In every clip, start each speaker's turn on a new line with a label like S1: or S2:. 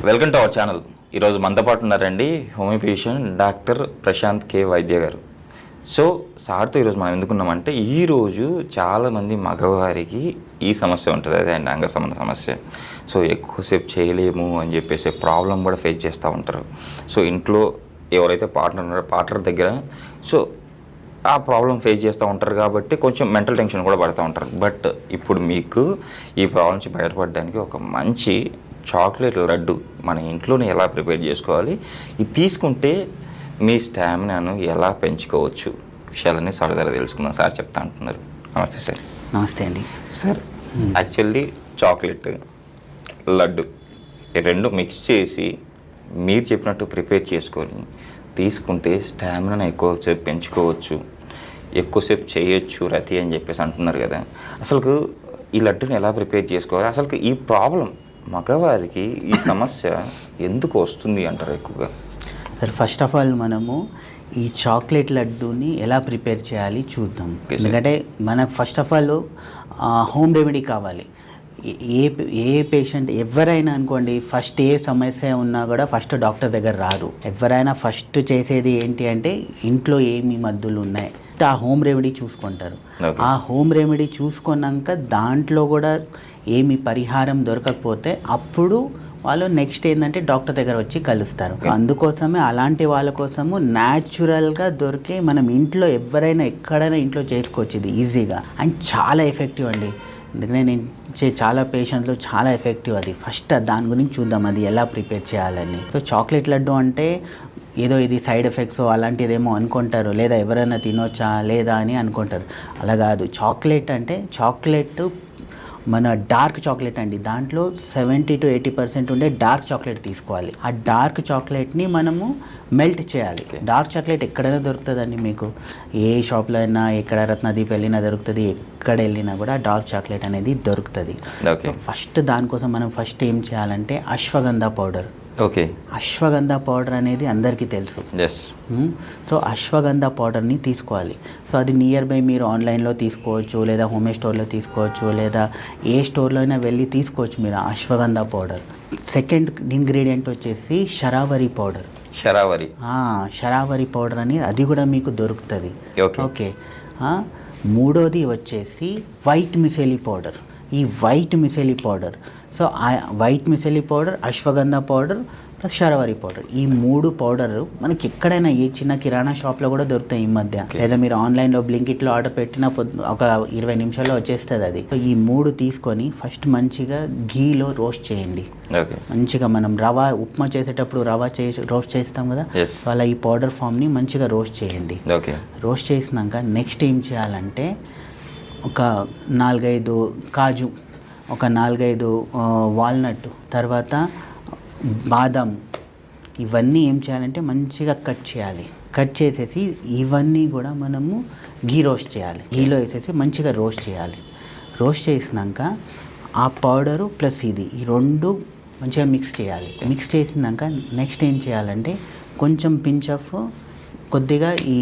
S1: Welcome to our channel. ఈరోజు మనతో పాటు ఉన్నారండి హోమియోపేషియన్ డాక్టర్ ప్రశాంత్ కే వైద్య గారు. సో సార్తో ఈరోజు మనం ఎందుకున్నామంటే, ఈరోజు చాలామంది మగవారికి ఈ సమస్య ఉంటుంది, అదే అండి అంగ సంబంధ సమస్య. సో ఎక్కువసేపు చేయలేము అని చెప్పేసి ప్రాబ్లం కూడా ఫేస్ చేస్తూ ఉంటారు. సో ఇంట్లో ఎవరైతే పార్ట్నర్ ఉన్నారో పార్ట్నర్ దగ్గర సో ఆ ప్రాబ్లం ఫేస్ చేస్తూ ఉంటారు కాబట్టి కొంచెం మెంటల్ టెన్షన్ కూడా పడుతూ ఉంటారు. బట్ ఇప్పుడు మీకు ఈ ప్రాబ్లం నుంచి బయటపడడానికి ఒక మంచి చాక్లెట్ లడ్డు మన ఇంట్లోనే ఎలా ప్రిపేర్ చేసుకోవాలి, ఇది తీసుకుంటే మీ స్టామినాను ఎలా పెంచుకోవచ్చు, విషయాలన్నీ సార్ దగ్గర తెలుసుకుందాం. సార్ చెప్తా అంటున్నారు. నమస్తే సార్.
S2: నమస్తే అండి.
S1: సార్ యాక్చువల్లీ చాక్లెట్ లడ్డు ఈ రెండు మిక్స్ చేసి మీరు చెప్పినట్టు ప్రిపేర్ చేసుకొని తీసుకుంటే స్టామినాను ఎక్కువసేపు పెంచుకోవచ్చు, ఎక్కువసేపు చేయొచ్చు రతి అని చెప్పేసి అంటున్నారు కదా. అసలు ఈ లడ్డుని ఎలా ప్రిపేర్ చేసుకోవాలి, అసలు ఈ ప్రాబ్లం మగవారికి ఈ సమస్య ఎందుకు వస్తుంది అంటారు ఎక్కువగా?
S2: సార్ ఫస్ట్ ఆఫ్ ఆల్ మనము ఈ చాక్లెట్ లడ్డూని ఎలా ప్రిపేర్ చేయాలి చూద్దాం. ఎందుకంటే మనకు first of all home remedy కావాలి. ఏ పేషెంట్ ఎవరైనా అనుకోండి, ఫస్ట్ ఏ సమస్య ఉన్నా కూడా ఫస్ట్ డాక్టర్ దగ్గర రారు. ఎవరైనా ఫస్ట్ చేసేది ఏంటి అంటే ఇంట్లో ఏమి మందులు ఉన్నాయి ఆ హోమ్ రెమెడీ చూసుకుంటారు. ఆ హోమ్ రెమెడీ చూసుకున్నాక దాంట్లో కూడా ఏమి పరిహారం దొరకకపోతే అప్పుడు వాళ్ళు నెక్స్ట్ ఏంటంటే డాక్టర్ దగ్గర వచ్చి కలుస్తారు. అందుకోసమే అలాంటి వాళ్ళ కోసము న్యాచురల్గా దొరికే మనం ఇంట్లో ఎవరైనా ఎక్కడైనా ఇంట్లో చేసుకోవచ్చు ఇది ఈజీగా అండ్ చాలా ఎఫెక్టివ్ అండి. అందుకనే నేను చాలా పేషెంట్లు చాలా ఎఫెక్టివ్ అది. ఫస్ట్ దాని గురించి చూద్దాం అది ఎలా ప్రిపేర్ చేయాలని. సో చాక్లెట్ లడ్డు అంటే ఏదో ఇది సైడ్ ఎఫెక్ట్స్ అలాంటిదేమో అనుకుంటారు, లేదా ఎవరైనా తినొచ్చా లేదా అని అనుకుంటారు. అలా కాదు. చాక్లెట్ అంటే చాక్లెట్ మన డార్క్ చాక్లెట్ అండి. దాంట్లో 70 to 80% ఉండే డార్క్ చాక్లెట్ తీసుకోవాలి. ఆ డార్క్ చాక్లెట్ని మనము మెల్ట్ చేయాలి. డార్క్ చాక్లెట్ ఎక్కడైనా దొరుకుతుందండి మీకు, ఏ షాప్లో అయినా, ఎక్కడ రత్నదీప్ వెళ్ళినా దొరుకుతుంది, ఎక్కడ వెళ్ళినా కూడా డార్క్ చాక్లెట్ అనేది దొరుకుతుంది. ఫస్ట్ దానికోసం మనం ఫస్ట్ ఏం చేయాలంటే ashwagandha powder.
S1: Okay,
S2: ashwagandha powder అనేది అందరికీ తెలుసు. సో అశ్వగంధ పౌడర్ని తీసుకోవాలి. సో అది నియర్ బై మీరు ఆన్లైన్లో తీసుకోవచ్చు, లేదా హోమ్ స్టోర్లో తీసుకోవచ్చు, లేదా ఏ స్టోర్లో అయినా వెళ్ళి తీసుకోవచ్చు మీరు అశ్వగంధ పౌడర్. సెకండ్ ఇంగ్రీడియంట్ వచ్చేసి శరావరి పౌడర్. శరావరి పౌడర్ అని అది కూడా మీకు దొరుకుతుంది. ఓకే. మూడోది వచ్చేసి వైట్ మిసెలి పౌడర్. ఈ వైట్ మిసెలి పౌడర్, సో ఆ white musli powder, ashwagandha powder plus shatavari powder, ఈ మూడు పౌడర్ మనకి ఎక్కడైనా ఏ చిన్న కిరాణా షాప్లో కూడా దొరుకుతాయి ఈ మధ్య. లేదా మీరు ఆన్లైన్లో బ్లింకిట్లో ఆర్డర్ పెట్టిన ఒక 20 నిమిషాల్లో వచ్చేస్తుంది అది. సో ఈ మూడు తీసుకొని ఫస్ట్ మంచిగా ఘీలో రోస్ట్ చేయండి. మంచిగా మనం ఉప్మా చేసేటప్పుడు రోస్ట్ చేస్తాం కదా, అలా ఈ పౌడర్ ఫామ్ని మంచిగా రోస్ట్ చేయండి. రోస్ట్ చేసినాక నెక్స్ట్ ఏం చేయాలంటే ఒక 4-5 కాజు, ఒక 4-5 వాల్నట్, తర్వాత బాదం, ఇవన్నీ ఏం చేయాలంటే మంచిగా కట్ చేయాలి. కట్ చేసేసి ఇవన్నీ కూడా మనము ఘీ రోస్ట్ చేయాలి. ఘీలో వేసేసి మంచిగా రోస్ట్ చేయాలి. రోస్ట్ చేసినాక ఆ పౌడరు ప్లస్ ఈ రెండు మంచిగా మిక్స్ చేయాలి. మిక్స్ చేసినాక నెక్స్ట్ ఏం చేయాలంటే కొంచెం పించ్ ఆఫ్ కొద్దిగా ఈ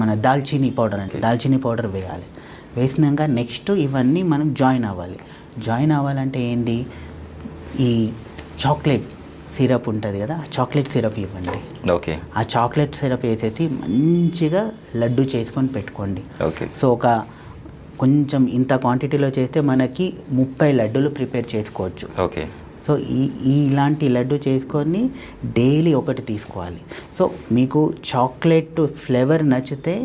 S2: మన దాల్చీనీ పౌడర్ అంటే దాల్చీనీ పౌడర్ వేయాలి. వేసినాక నెక్స్ట్ ఇవన్నీ మనం జాయిన్ అవ్వాలంటే ఏంటి, ఈ చాక్లెట్ సిరప్ ఉంటుంది కదా, ఆ చాక్లెట్ సిరప్ ఇవ్వండి. ఆ చాక్లెట్ సిరప్ వేసేసి మంచిగా లడ్డు చేసుకొని పెట్టుకోండి. సో ఒక కొంచెం ఇంత క్వాంటిటీలో చేస్తే మనకి 30 లడ్డూలు ప్రిపేర్ చేసుకోవచ్చు. సో ఇలాంటి లడ్డు చేసుకొని డైలీ ఒకటి తీసుకోవాలి. సో మీకు చాక్లెట్ ఫ్లేవర్ నచ్చితే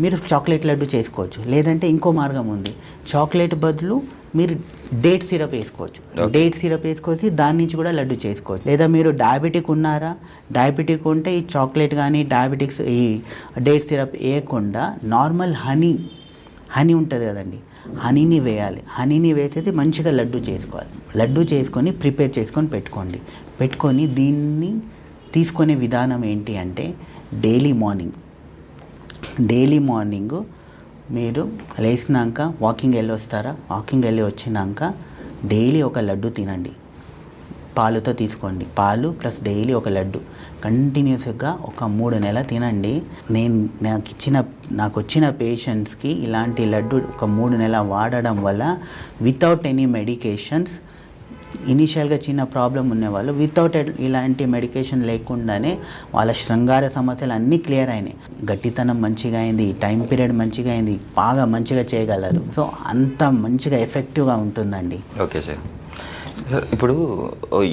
S2: మీరు చాక్లెట్ లడ్డు చేసుకోవచ్చు, లేదంటే ఇంకో మార్గం ఉంది. చాక్లెట్ బదులు మీరు డేట్ సిరప్ వేసుకోవచ్చు. డేట్ సిరప్ వేసుకొచ్చి దాని నుంచి కూడా లడ్డు చేసుకోవచ్చు. లేదా మీరు డయాబెటిక్ ఉన్నారా, డయాబెటిక్ ఉంటే ఈ చాక్లెట్ కానీ డయాబెటిక్స్ ఈ డేట్ సిరప్ వేయకుండా నార్మల్ హనీ ఉంటుంది కదండి, హనీని వేయాలి. హనీని వేసేసి మంచిగా లడ్డు చేసుకోవాలి. లడ్డు చేసుకొని ప్రిపేర్ చేసుకొని పెట్టుకొని దీన్ని తీసుకునే విధానం ఏంటి అంటే డైలీ మార్నింగ్ మీరు లేచినాక వాకింగ్ వెళ్ళి వస్తారా, వాకింగ్ వెళ్ళి వచ్చినాక డైలీ ఒక లడ్డు తినండి. పాలుతో తీసుకోండి, పాలు ప్లస్ డైలీ ఒక లడ్డు కంటిన్యూస్గా ఒక 3 నెలలు తినండి. నాకు వచ్చిన పేషెంట్స్కి ఇలాంటి లడ్డు ఒక 3 నెలలు వాడడం వల్ల వితౌట్ ఎనీ మెడికేషన్స్ ఇనీషియల్గా చిన్న ప్రాబ్లం ఉన్నవాళ్ళు వితౌట్ ఇలాంటి మెడికేషన్ లేకుండానే వాళ్ళ శృంగార సమస్యలు అన్నీ క్లియర్ అయినాయి. గట్టితనం మంచిగా అయింది, టైం పీరియడ్ మంచిగా అయింది, బాగా మంచిగా చేయగలరు. సో అంత మంచిగా ఎఫెక్టివ్గా ఉంటుందండి.
S1: Okay sir. ఇప్పుడు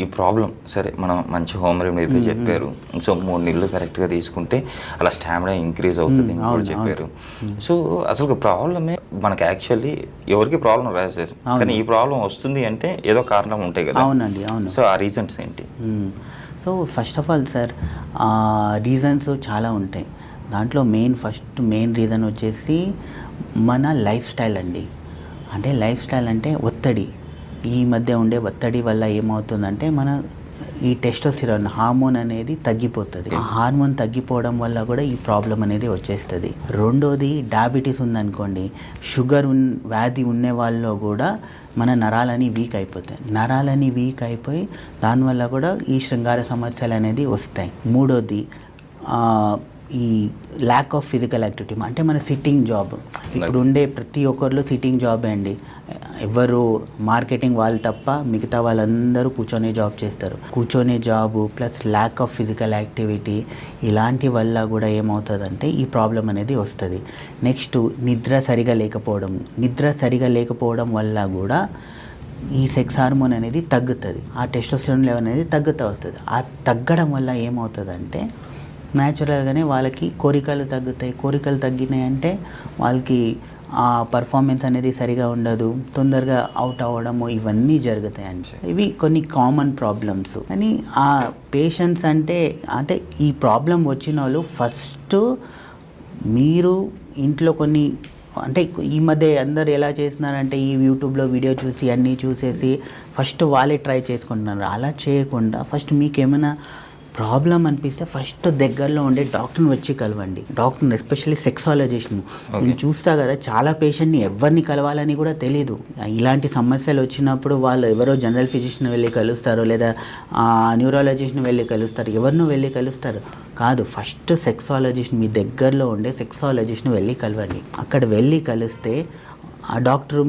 S1: ఈ ప్రాబ్లం సరే మనం మంచి హోమ్ రెమెడీ అయితే చెప్పారు. సో 3 నెలలు కరెక్ట్గా తీసుకుంటే అలా స్టామినా ఇంక్రీజ్ అవుతుంది అని కూడా చెప్పారు. సో అసలు ప్రాబ్లమే మనకి యాక్చువల్లీ ఎవరికి ప్రాబ్లం రాదు సార్, కానీ ఈ ప్రాబ్లం వస్తుంది అంటే ఏదో కారణం ఉంటాయి కదా.
S2: అవునండి, అవును.
S1: సో ఆ రీజన్స్ ఏంటి?
S2: So first of all sir reasons చాలా ఉంటాయి. దాంట్లో మెయిన్ రీజన్ వచ్చేసి మన లైఫ్ స్టైల్ అండి. అంటే లైఫ్ స్టైల్ అంటే ఒత్తిడి. ఈ మధ్య ఉండే ఒత్తిడి వల్ల ఏమవుతుందంటే మన ఈ టెస్టోస్టెరాన్ హార్మోన్ అనేది తగ్గిపోతుంది. ఆ హార్మోన్ తగ్గిపోవడం వల్ల కూడా ఈ ప్రాబ్లం అనేది వచ్చేస్తుంది. రెండోది డయాబెటీస్ ఉందనుకోండి, షుగర్ వ్యాధి ఉండే వాళ్ళలో కూడా మన నరాలని వీక్ అయిపోతాయి. నరాలని వీక్ అయిపోయి దానివల్ల కూడా ఈ శృంగార సమస్యలు అనేది వస్తాయి. మూడోది ఈ ల్యాక్ ఆఫ్ ఫిజికల్ యాక్టివిటీ, అంటే మన సిట్టింగ్ జాబ్. ఇప్పుడు ఉండే ప్రతి ఒక్కరిలో సిట్టింగ్ జాబే అండి. ఎవరు మార్కెటింగ్ వాళ్ళు తప్ప మిగతా వాళ్ళందరూ కూర్చొనే జాబ్ చేస్తారు. కూర్చొనే job plus lack of physical activity ఇలాంటి వల్ల కూడా ఏమవుతుందంటే ఈ ప్రాబ్లం అనేది వస్తుంది. నెక్స్ట్ నిద్ర సరిగా లేకపోవడం వల్ల కూడా ఈ సెక్స్ హార్మోన్ అనేది తగ్గుతుంది. ఆ టెస్టోస్టెరాన్ లెవెల్ అనేది తగ్గుతూ వస్తుంది. ఆ తగ్గడం వల్ల ఏమవుతుందంటే న్యాచురల్గానే వాళ్ళకి కోరికలు తగ్గుతాయి. కోరికలు తగ్గినాయి అంటే వాళ్ళకి ఆ పర్ఫార్మెన్స్ అనేది సరిగా ఉండదు, తొందరగా అవుట్ అవ్వడము ఇవన్నీ జరుగుతాయండి. ఇవి కొన్ని కామన్ ప్రాబ్లమ్స్. కానీ ఆ పేషెంట్స్ అంటే ఈ ప్రాబ్లం వచ్చిన వాళ్ళు ఫస్ట్ మీరు ఇంట్లో కొన్ని అంటే ఈ మధ్య అందరు ఎలా చేస్తున్నారంటే ఈ యూట్యూబ్లో వీడియో చూసి అన్నీ చూసేసి ఫస్ట్ వాళ్ళే ట్రై చేసుకుంటున్నారు. అలా చేయకుండా ఫస్ట్ మీకు ఏమైనా ప్రాబ్లం అనిపిస్తే ఫస్ట్ దగ్గరలో ఉండే డాక్టర్ని వచ్చి కలవండి. డాక్టర్ని ఎస్పెషల్లీ సెక్సాలజిస్ట్ని. నేను చూస్తా కదా చాలా పేషెంట్ని ఎవరిని కలవాలని కూడా తెలియదు. ఇలాంటి సమస్యలు వచ్చినప్పుడు వాళ్ళు ఎవరో జనరల్ ఫిజిషియన్ వెళ్ళి కలుస్తారు, లేదా న్యూరాలజిస్ట్ని వెళ్ళి కలుస్తారు, ఎవరినో వెళ్ళి కలుస్తారు. కాదు, ఫస్ట్ సెక్సాలజిస్ట్, మీ దగ్గరలో ఉండే సెక్సాలజిస్ట్ని వెళ్ళి కలవండి. అక్కడ వెళ్ళి కలిస్తే ఆ డాక్టరు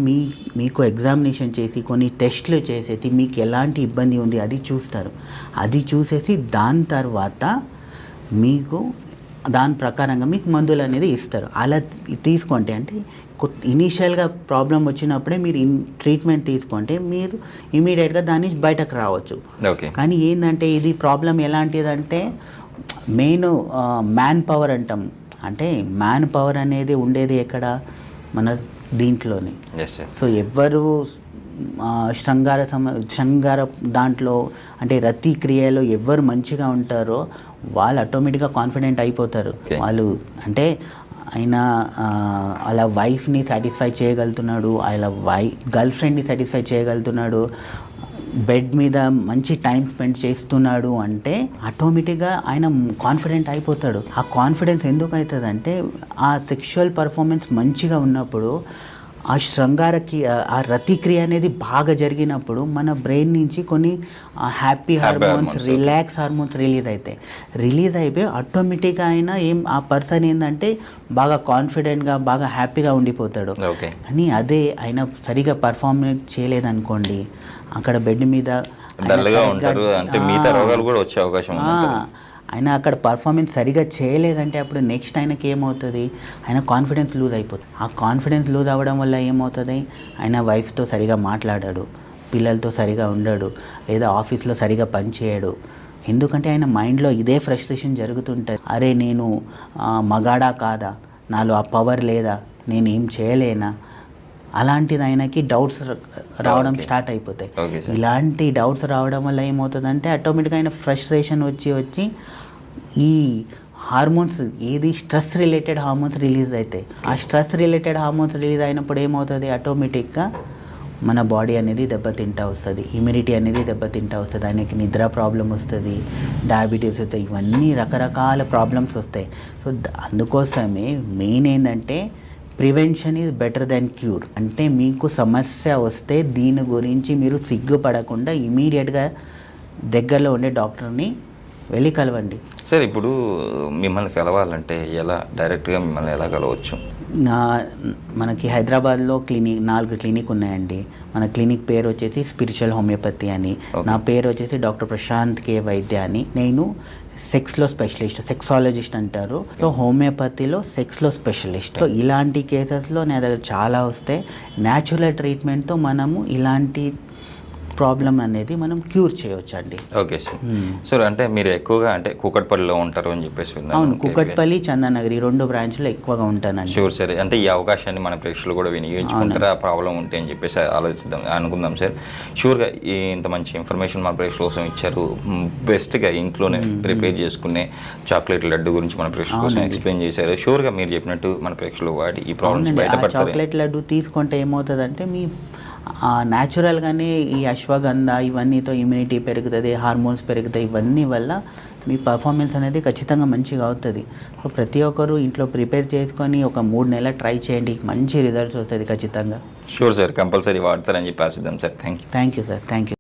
S2: మీకు ఎగ్జామినేషన్ చేసి కొన్ని టెస్ట్లు చేసేసి మీకు ఎలాంటి ఇబ్బంది ఉంది అది చూస్తారు. అది చూసేసి దాని తర్వాత మీకు దాని ప్రకారంగా మీకు మందులు అనేది ఇస్తారు. అలా తీసుకుంటే అంటే ఇనీషియల్గా ప్రాబ్లం వచ్చినప్పుడే మీరు ట్రీట్మెంట్ తీసుకుంటే మీరు ఇమీడియట్గా దాని నుంచి బయటకు రావచ్చు. కానీ ఏంటంటే ఇది ప్రాబ్లం ఎలాంటిదంటే మెయిన్ మ్యాన్ పవర్ అంటాం. అంటే మ్యాన్ పవర్ అనేది ఉండేది ఎక్కడ? మన దీంట్లోనే. సో ఎవ్వరు శృంగార దాంట్లో అంటే రతి క్రియలో ఎవరు మంచిగా ఉంటారో వాళ్ళు ఆటోమేటిక్గా కాన్ఫిడెంట్ అయిపోతారు. వాళ్ళు అంటే ఆయన అలా వైఫ్ని సాటిస్ఫై చేయగలుగుతున్నాడు, ఆయన గర్ల్ ఫ్రెండ్ని సాటిస్ఫై చేయగలుగుతున్నాడు, బెడ్ మీద మంచి టైం స్పెండ్ చేస్తున్నాడు అంటే ఆటోమేటిక్గా ఆయన కాన్ఫిడెంట్ అయిపోతాడు. ఆ కాన్ఫిడెన్స్ ఎందుకు అవుతుంది అంటే ఆ సెక్షువల్ పర్ఫార్మెన్స్ మంచిగా ఉన్నప్పుడు ఆ శృంగారకి ఆ రతిక్రియ అనేది బాగా జరిగినప్పుడు మన బ్రెయిన్ నుంచి కొన్ని happy hormones, relax hormones release అయిపోయి ఆటోమేటిక్గా అయినా ఆ పర్సన్ ఏంటంటే బాగా కాన్ఫిడెంట్గా బాగా హ్యాపీగా ఉండిపోతాడు. కానీ అదే ఆయన సరిగా పర్ఫార్మెన్స్ చేయలేదనుకోండి, అక్కడ బెడ్ మీద ఆయన అక్కడ పర్ఫార్మెన్స్ సరిగా చేయలేదంటే అప్పుడు నెక్స్ట్ ఆయనకి ఏమవుతుంది? ఆయన కాన్ఫిడెన్స్ లూజ్ అయిపోతుంది. ఆ కాన్ఫిడెన్స్ లూజ్ అవ్వడం వల్ల ఏమవుతుంది? ఆయన వైఫ్తో సరిగా మాట్లాడాడు, పిల్లలతో సరిగా ఉండడు, లేదా ఆఫీస్లో సరిగా పని చేయడు. ఎందుకంటే ఆయన మైండ్లో ఇదే ఫ్రస్ట్రేషన్ జరుగుతుంటుంది. అరే నేను మగాడా కాదా, నాలో ఆ పవర్ లేదా, నేను ఏం చేయలేనా, అలాంటిది ఆయనకి డౌట్స్ రావడం స్టార్ట్ అయిపోతాయి. ఇలాంటి డౌట్స్ రావడం వల్ల ఏమవుతుందంటే ఆటోమేటిక్గా ఆయన ఫ్రస్ట్రేషన్ వచ్చి ఈ హార్మోన్స్ ఏది స్ట్రెస్ రిలేటెడ్ హార్మోన్స్ రిలీజ్ అవుతాయి. ఆ స్ట్రెస్ రిలేటెడ్ హార్మోన్స్ రిలీజ్ అయినప్పుడు ఏమవుతుంది? ఆటోమేటిక్గా మన బాడీ అనేది దెబ్బతింటా వస్తుంది, ఇమ్యూనిటీ అనేది దెబ్బతింటా వస్తుంది, ఆయనకి నిద్ర ప్రాబ్లం వస్తుంది, డయాబెటీస్ వస్తాయి, ఇవన్నీ రకరకాల ప్రాబ్లమ్స్ వస్తాయి. సో అందుకోసమే మెయిన్ ఏంటంటే prevention is better than cure. అంటే మీకు సమస్య వస్తే దీని గురించి మీరు సిగ్గుపడకుండా ఇమీడియట్గా దగ్గరలో ఉండే డాక్టర్ని వెళ్ళి కలవండి.
S1: సార్ ఇప్పుడు మిమ్మల్ని కలవాలంటే ఎలా, డైరెక్ట్గా మిమ్మల్ని ఎలా కలవచ్చు?
S2: మనకి హైదరాబాద్లో 4 క్లినిక్ ఉన్నాయండి. మన క్లినిక్ పేరు వచ్చేసి స్పిరిచువల్ హోమియోపతి అని, నా పేరు వచ్చేసి డాక్టర్ ప్రశాంత్ కే వైద్య అని. నేను సెక్స్లో స్పెషలిస్ట్, సెక్సాలజిస్ట్ అంటారు. సో హోమియోపతిలో సెక్స్లో స్పెషలిస్ట్. సో ఇలాంటి కేసెస్లో నా దగ్గర చాలా వస్తే న్యాచురల్ ట్రీట్మెంట్తో మనము ఇలాంటి ప్రాబ్లం అనేది మనం క్యూర్ చేయవచ్చు అండి.
S1: Okay sir. సార్ అంటే మీరు ఎక్కువగా అంటే కూకట్పల్లిలో ఉంటారు అని చెప్పేసి విన్నాను.
S2: అవును, కూకట్పల్లి, చందనగర్ ఈ 2 బ్రాంచ్లో ఎక్కువగా ఉంటానండి.
S1: Sure sir. అంటే ఈ అవకాశాన్ని మన ప్రేక్షకులు కూడా వినియోగించుకుంటారా, ఆ ప్రాబ్లం ఉంటే అని చెప్పేసి అనుకుందాం సార్. షూర్గా ఇంత మంచి ఇన్ఫర్మేషన్ మన ప్రేక్షకుల కోసం ఇచ్చారు. బెస్ట్గా ఇంట్లోనే ప్రిపేర్ చేసుకునే చాక్లెట్ లడ్డు గురించి మన ప్రేక్షకుల కోసం ఎక్స్ప్లెయిన్ చేశారు. షూర్గా మీరు చెప్పినట్టు మన ప్రేక్షకులు వాటి ఈ ప్రాబ్లమ్స్ బయటపడతారు.
S2: చాక్లెట్ లడ్డు తీసుకుంటే ఏమవుతుందంటే మీ న్యాచురల్గానే ఈ అశ్వగంధ ఇవన్నీతో ఇమ్యూనిటీ పెరుగుతుంది, హార్మోన్స్ పెరుగుతాయి. ఇవన్నీ వల్ల మీ పర్ఫార్మెన్స్ అనేది ఖచ్చితంగా మంచిగా అవుతుంది. సో ప్రతి ఒక్కరు ఇంట్లో ప్రిపేర్ చేసుకొని ఒక 3 నెలలు ట్రై చేయండి, మంచి రిజల్ట్స్ వస్తుంది ఖచ్చితంగా.
S1: షూర్ సార్, కంపల్సరీ వాడతారని చెప్పి ఆశిద్దాం sir. Thank you
S2: sir. Thank you.